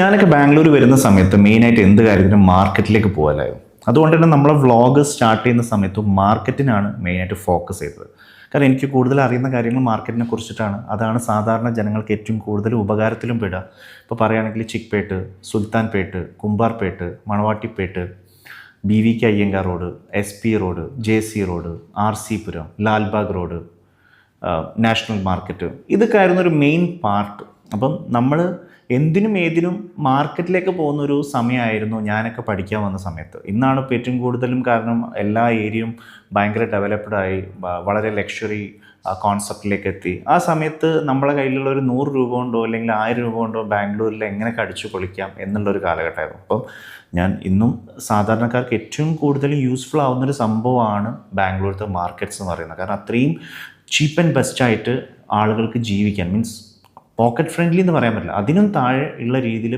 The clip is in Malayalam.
ഞാനൊക്കെ ബാംഗ്ലൂർ വരുന്ന സമയത്ത് മെയിനായിട്ട് എന്ത് കാര്യത്തിനും മാർക്കറ്റിലേക്ക് പോകലായിരുന്നു. അതുകൊണ്ട് തന്നെ നമ്മളെ വ്ളോഗ് സ്റ്റാർട്ട് ചെയ്യുന്ന സമയത്ത് മാർക്കറ്റിനാണ് മെയിനായിട്ട് ഫോക്കസ് ചെയ്തത്. കാരണം എനിക്ക് കൂടുതൽ അറിയുന്ന കാര്യങ്ങൾ മാർക്കറ്റിനെ കുറിച്ചിട്ടാണ്. അതാണ് സാധാരണ ജനങ്ങൾക്ക് ഏറ്റവും കൂടുതൽ ഉപകാരത്തിലും പെടുക. ഇപ്പോൾ പറയുകയാണെങ്കിൽ Chickpet, Sultanpet, Kumbarpet, Manavarthapet, BVK Iyengar road, SP road, JC road, RC Puram, Lalbagh road, national market, ഇതൊക്കെ ആയിരുന്നു ഒരു മെയിൻ പാർട്ട്. അപ്പം നമ്മൾ എന്തിനും ഏതിനും മാർക്കറ്റിലേക്ക് പോകുന്നൊരു സമയമായിരുന്നു ഞാനൊക്കെ പഠിക്കാൻ വന്ന സമയത്ത്. ഇന്നാണ് ഇപ്പോൾ ഏറ്റവും കൂടുതലും, കാരണം എല്ലാ ഏരിയയും ഭയങ്കര ഡെവലപ്ഡായി, വളരെ ലക്ഷറി കോൺസെപ്റ്റിലേക്ക് എത്തി. ആ സമയത്ത് നമ്മളെ കയ്യിലുള്ള ഒരു 100 രൂപ കൊണ്ടോ അല്ലെങ്കിൽ 1000 രൂപ കൊണ്ടോ ബാംഗ്ലൂരിൽ എങ്ങനെ കടിച്ചു പൊളിക്കാം എന്നുള്ളൊരു കാലഘട്ടമായിരുന്നു. അപ്പം ഞാൻ ഇന്നും സാധാരണക്കാർക്ക് ഏറ്റവും കൂടുതൽ യൂസ്ഫുൾ ആവുന്നൊരു സംഭവമാണ് ബാംഗ്ലൂരിലത്തെ മാർക്കറ്റ്സ് എന്ന് പറയുന്നത്. കാരണം അത്രയും ചീപ്പ് ആൻഡ് ബെസ്റ്റായിട്ട് ആളുകൾക്ക് ജീവിക്കാൻ, മീൻസ് പോക്കറ്റ് ഫ്രണ്ട്ലി എന്ന് പറയാൻ പറ്റില്ല, അതിനും താഴെ ഉള്ള രീതിയിൽ